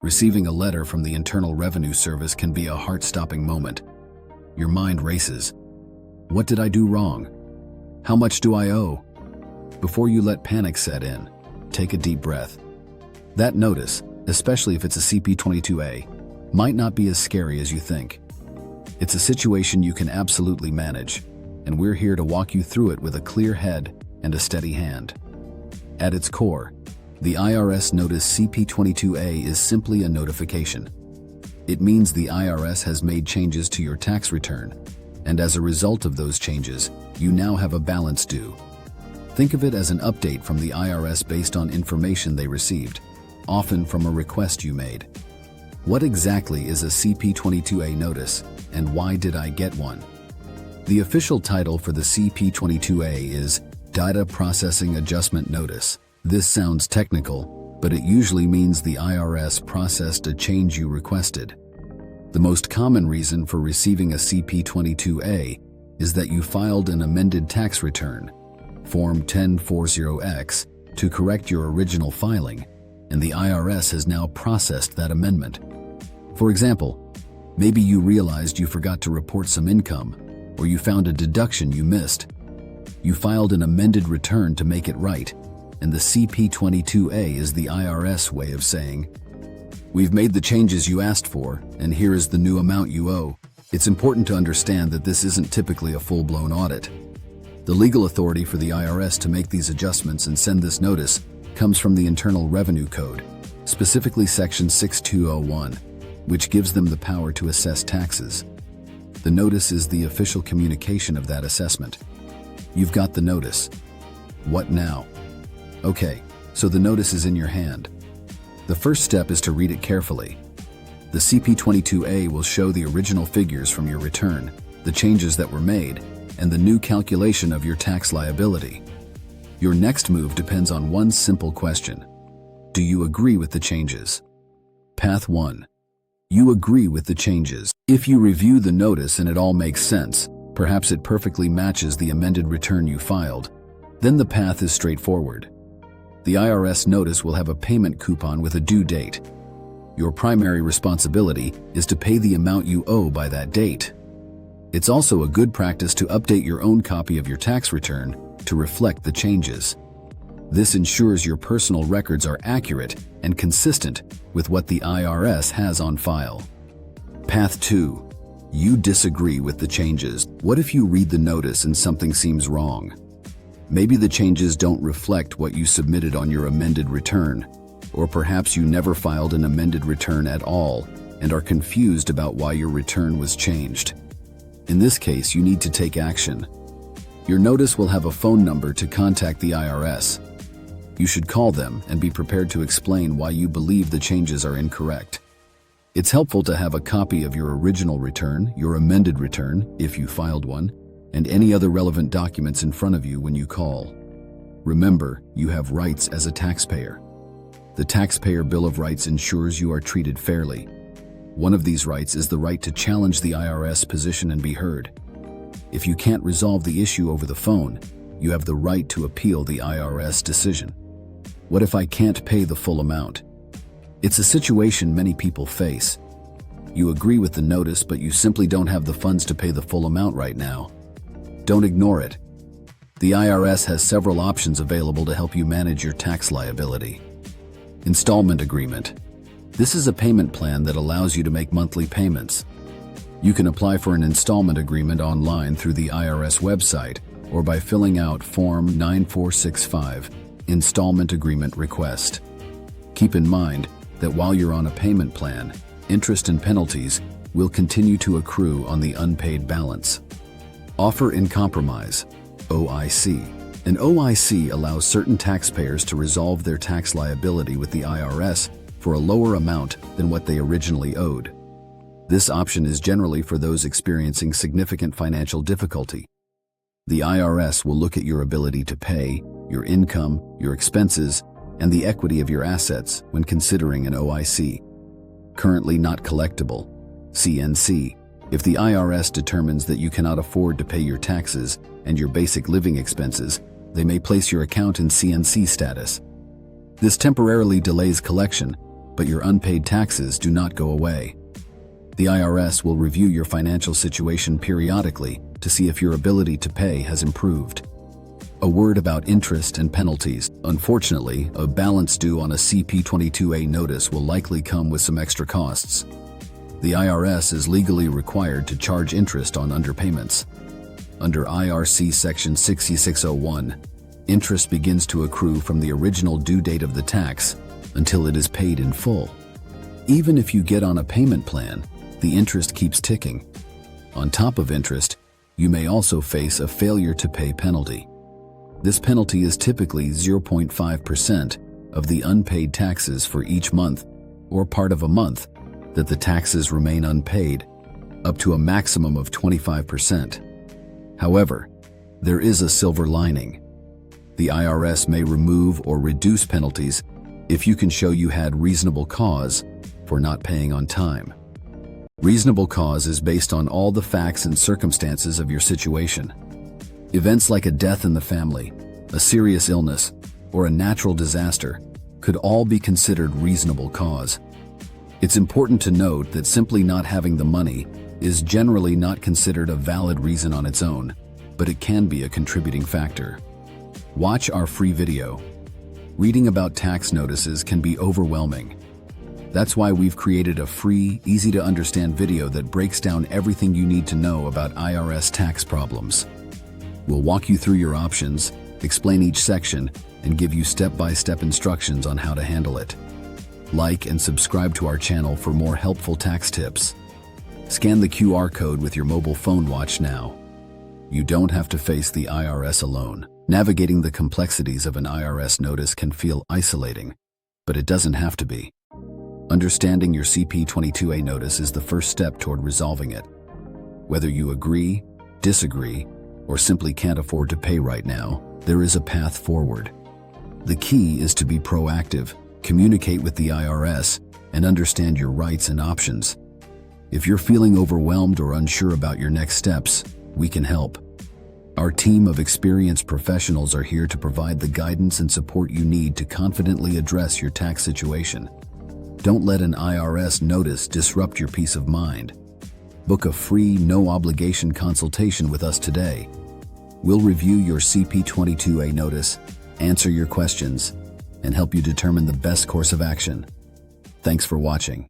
Receiving a letter from the Internal Revenue Service can be a heart-stopping moment. Your mind races. What did I do wrong? How much do I owe? Before you let panic set in, take a deep breath. That notice, especially if it's a CP22A, might not be as scary as you think. It's a situation you can absolutely manage, and we're here to walk you through it with a clear head and a steady hand. At its core, the IRS Notice CP22A is simply a notification. It means the IRS has made changes to your tax return, and as a result of those changes, you now have a balance due. Think of it as an update from the IRS based on information they received, often from a request you made. What exactly is a CP22A notice, and why did I get one? The official title for the CP22A is Data Processing Adjustment Notice. This sounds technical, but it usually means the IRS processed a change you requested. The most common reason for receiving a CP22A is that you filed an amended tax return, Form 1040X, to correct your original filing, and the IRS has now processed that amendment. For example, maybe you realized you forgot to report some income, or you found a deduction you missed. You filed an amended return to make it right, and the CP22A is the IRS way of saying, "We've made the changes you asked for, and here is the new amount you owe." It's important to understand that this isn't typically a full-blown audit. The legal authority for the IRS to make these adjustments and send this notice comes from the Internal Revenue Code, specifically Section 6201, which gives them the power to assess taxes. The notice is the official communication of that assessment. You've got the notice. What now? Okay, so the notice is in your hand. The first step is to read it carefully. The CP22A will show the original figures from your return, the changes that were made, and the new calculation of your tax liability. Your next move depends on one simple question. Do you agree with the changes? Path 1. You agree with the changes. If you review the notice and it all makes sense, perhaps it perfectly matches the amended return you filed, then the path is straightforward. The IRS notice will have a payment coupon with a due date. Your primary responsibility is to pay the amount you owe by that date. It's also a good practice to update your own copy of your tax return to reflect the changes. This ensures your personal records are accurate and consistent with what the IRS has on file. Path 2. You disagree with the changes. What if you read the notice and something seems wrong? Maybe the changes don't reflect what you submitted on your amended return, or perhaps you never filed an amended return at all and are confused about why your return was changed. In this case, you need to take action. Your notice will have a phone number to contact the IRS. You should call them and be prepared to explain why you believe the changes are incorrect. It's helpful to have a copy of your original return, your amended return, if you filed one, and any other relevant documents in front of you when you call. Remember, you have rights as a taxpayer. The Taxpayer Bill of Rights ensures you are treated fairly. One of these rights is the right to challenge the IRS position and be heard. If you can't resolve the issue over the phone, you have the right to appeal the IRS decision. What if I can't pay the full amount? It's a situation many people face. You agree with the notice, but you simply don't have the funds to pay the full amount right now. Don't ignore it. The IRS has several options available to help you manage your tax liability. Installment agreement. This is a payment plan that allows you to make monthly payments. You can apply for an installment agreement online through the IRS website or by filling out Form 9465, Installment Agreement Request. Keep in mind that while you're on a payment plan, interest and penalties will continue to accrue on the unpaid balance. Offer in Compromise, OIC. An OIC allows certain taxpayers to resolve their tax liability with the IRS for a lower amount than what they originally owed. This option is generally for those experiencing significant financial difficulty. The IRS will look at your ability to pay, your income, your expenses, and the equity of your assets when considering an OIC. Currently not collectible, CNC. If the IRS determines that you cannot afford to pay your taxes and your basic living expenses, they may place your account in CNC status. This temporarily delays collection, but your unpaid taxes do not go away. The IRS will review your financial situation periodically to see if your ability to pay has improved. A word about interest and penalties. Unfortunately, a balance due on a CP22A notice will likely come with some extra costs. The IRS is legally required to charge interest on underpayments. Under IRC Section 6601, interest begins to accrue from the original due date of the tax until it is paid in full. Even if you get on a payment plan, the interest keeps ticking. On top of interest, you may also face a failure to pay penalty. This penalty is typically 0.5% of the unpaid taxes for each month or part of a month that the taxes remain unpaid, up to a maximum of 25%. However, there is a silver lining. The IRS may remove or reduce penalties if you can show you had reasonable cause for not paying on time. Reasonable cause is based on all the facts and circumstances of your situation. Events like a death in the family, a serious illness, or a natural disaster could all be considered reasonable cause. It's important to note that simply not having the money is generally not considered a valid reason on its own, but it can be a contributing factor. Watch our free video. Reading about tax notices can be overwhelming. That's why we've created a free, easy-to-understand video that breaks down everything you need to know about IRS tax problems. We'll walk you through your options, explain each section, and give you step-by-step instructions on how to handle it. Like and subscribe to our channel for more helpful tax tips. Scan the QR code with your mobile phone. Watch now. You don't have to face the IRS alone. Navigating the complexities of an IRS notice can feel isolating, but it doesn't have to be. Understanding your CP22A notice is the first step toward resolving it. Whether you agree, disagree, or simply can't afford to pay right now, there is a path forward. The key is to be proactive, communicate with the IRS, and understand your rights and options. If you're feeling overwhelmed or unsure about your next steps, we can help. Our team of experienced professionals are here to provide the guidance and support you need to confidently address your tax situation. Don't let an IRS notice disrupt your peace of mind. Book a free, no-obligation consultation with us today. We'll review your CP22A notice, answer your questions, and help you determine the best course of action. Thanks for watching.